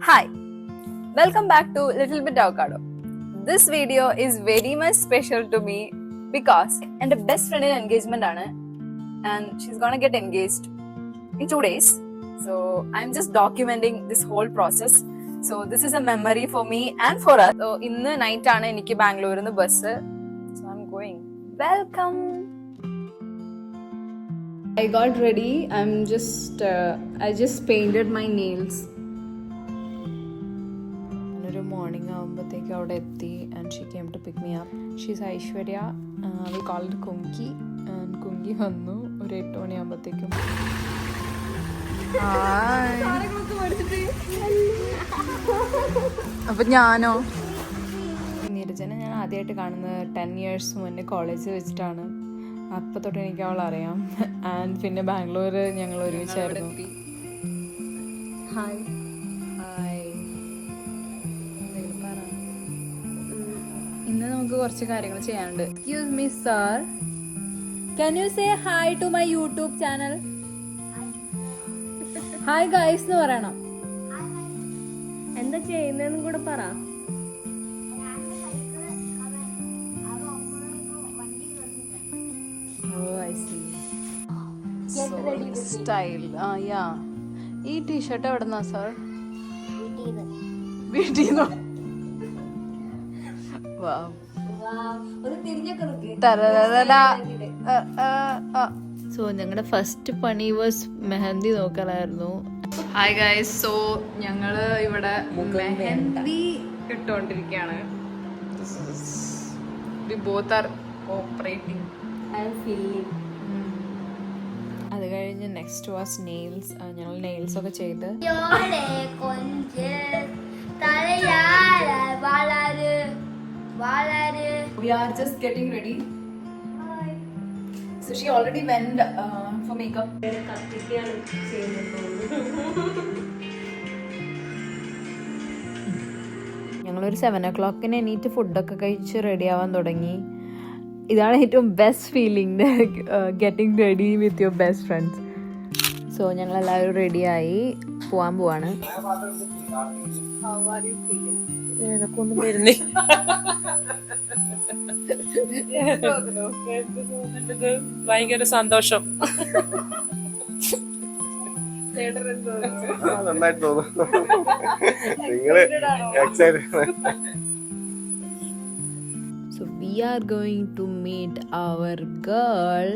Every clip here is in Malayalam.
Hi, welcome back to Little Bit Avocado. This video is very much special to me because എൻ്റെ best friend engagement ആണ് and she's gonna get engaged in 2 days. So I'm just documenting this whole process. So this is a memory for me and for us. So ഇന്ന് night ആണ് എനിക്ക് ബാംഗ്ലൂരിൽ നിന്ന് bus. So I'm going. Welcome. I got ready. I just painted my nails. Morning ആകുമ്പോഴത്തേക്ക് അവിടെ എത്തി and she came to pick me up. She's Aishwarya. We call her Kunki. And Kunki വന്നു ഒരു 8 മണിയാകുമ്പോഴത്തേക്കും. അപ്പൊ ഞാനോ നീരജനെ ഞാൻ ആദ്യമായിട്ട് കാണുന്നത് 10 years മുന്നേ കോളേജിൽ വെച്ചിട്ടാണ്. അപ്പൊ തൊട്ട് എനിക്ക് അവൾ അറിയാം. ആൻഡ് പിന്നെ ബാംഗ്ലൂർ ഞങ്ങൾ ഒരുമിച്ചായിരുന്നു. ഹായ് ഇന്ന് നമുക്ക് കുറച്ച് കാര്യങ്ങൾ ചെയ്യാനുണ്ട്. Excuse me sir, can you say hi to my YouTube channel? Hi guys എന്ന് പറയണം. എന്താ ചെയ്യുന്നതെന്നും കൂടെ പറ. സ്റ്റൈൽ ഈ ടീഷർട്ട് എവിടെന്നാ സർ? വീട്ടിൽ സോ ഞങ്ങളുടെ ഫസ്റ്റ് പണി വാസ് മെഹന്തി നോക്കലായിരുന്നു. ഹായ് ഗൈസ്, സോ ഞങ്ങള് ഇവിടെ mehndi ഇട്ടോണ്ടിരിക്കുകയാണ്. We both are cooperating. അത് കഴിഞ്ഞ് നെക്സ്റ്റ് വാസ് നെയിൽസ്. ഞങ്ങൾ നെയിൽസ് ഒക്കെ ചെയ്ത് we are just getting ready. Hi. So she already went for makeup. ഞങ്ങളൊരു 7 o'clock എണീറ്റ് ഫുഡൊക്കെ കഴിച്ച് റെഡി ആവാൻ തുടങ്ങി. ഇതാണ് ഏറ്റവും best feeling, getting ready with your best friends. So ഞങ്ങളെല്ലാവരും റെഡിയായി പോവാൻ പോവാണ്. എനക്കൊന്നും വരുന്നേ. ഭയങ്കര സന്തോഷം. നന്നായിട്ട് തോന്നുന്നു. നിങ്ങള് So we are going to meet our girl.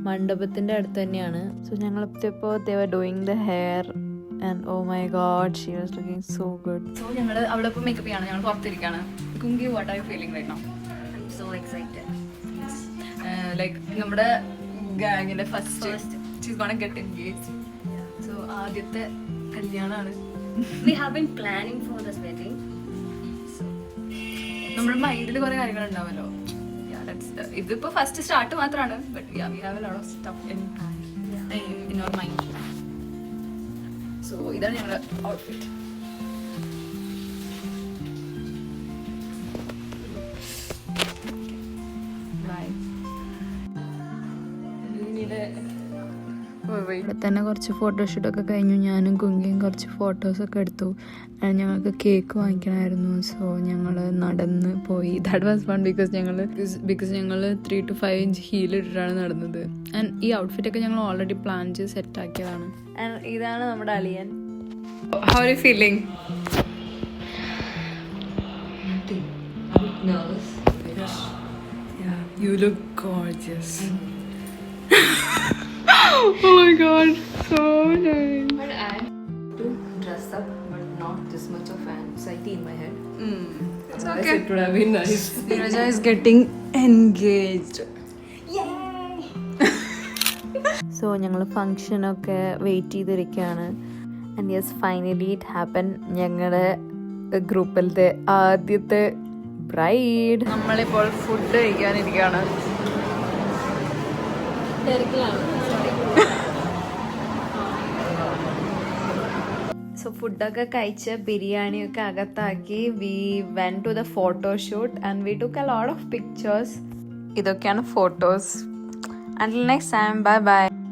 മണ്ഡപത്തിന്റെ അടുത്ത് തന്നെയാണ്. സോ ഞങ്ങളിപ്പോ they were doing the hair and oh my god, she was looking so good. So ഞങ്ങൾ അവിടെ ഇപ്പോ മേക്കപ്പ് ചെയ്യാണ്. ഞങ്ങൾ പുറത്തിരിക്കാണ്. കുങ്കി, what are you feeling right now? I'm so excited. Like നമ്മുടെ ഗാങ്ങിന്റെ first she's gonna get engaged. So ആദ്യത്തെ കല്യാണമാണ്. We have been planning for this wedding. നമ്മുടെ മൈൻഡിൽ കുറെ കാര്യങ്ങൾ ഉണ്ടാവല്ലോ. ഇതിപ്പോ ഫസ്റ്റ് സ്റ്റാർട്ട് മാത്രമാണ്, but we have a lot of stuff in our mind. So ഇതാണ് ഞങ്ങളുടെ ഔട്ട്ഫിറ്റ്. ഇവിടെ തന്നെ കുറച്ച് ഫോട്ടോഷൂട്ടൊക്കെ കഴിഞ്ഞു. ഞാനും കുങ്കിയും കുറച്ച് ഫോട്ടോസൊക്കെ എടുത്തു. ഞങ്ങൾക്ക് കേക്ക് വാങ്ങിക്കണമായിരുന്നു. സോ ഞങ്ങൾ നടന്ന് പോയി. ദാറ്റ് വാസ് ഫൺ ബിക്കോസ് ഞങ്ങൾ 3 to 5 inch ഹീൽ ഇട്ടിട്ടാണ് നടന്നത്. ആൻഡ് ഈ ഔട്ട്ഫിറ്റൊക്കെ ഞങ്ങൾ ഓൾറെഡി പ്ലാൻ ചെയ്ത് സെറ്റ് ആക്കിയതാണ്. ആൻഡ് ഇതാണ് നമ്മുടെ അളിയൻ. How are you feeling? You look gorgeous. Oh my god, so nice. But I have to dress up, but not this much of anxiety in my head. It's okay. It would have been nice. Neeraja is getting engaged. Yay! So ഞങ്ങൾ ഫംഗ്ഷനൊക്കെ വെയിറ്റ് ചെയ്തിരിക്കുകയാണ്. And yes, finally it happen. ഞങ്ങളുടെ ഗ്രൂപ്പിലത്തെ ആദ്യത്തെ ബ്രൈഡ്. നമ്മളിപ്പോൾ ഫുഡ് കഴിക്കാനിരിക്കുകയാണ്. സോ ഫുഡൊക്കെ കഴിച്ച് ബിരിയാണിയൊക്കെ അകത്താക്കി we went to the photoshoot and we took a lot of pictures. ഇതൊക്കെയാണ് photos. Until next time, bye bye.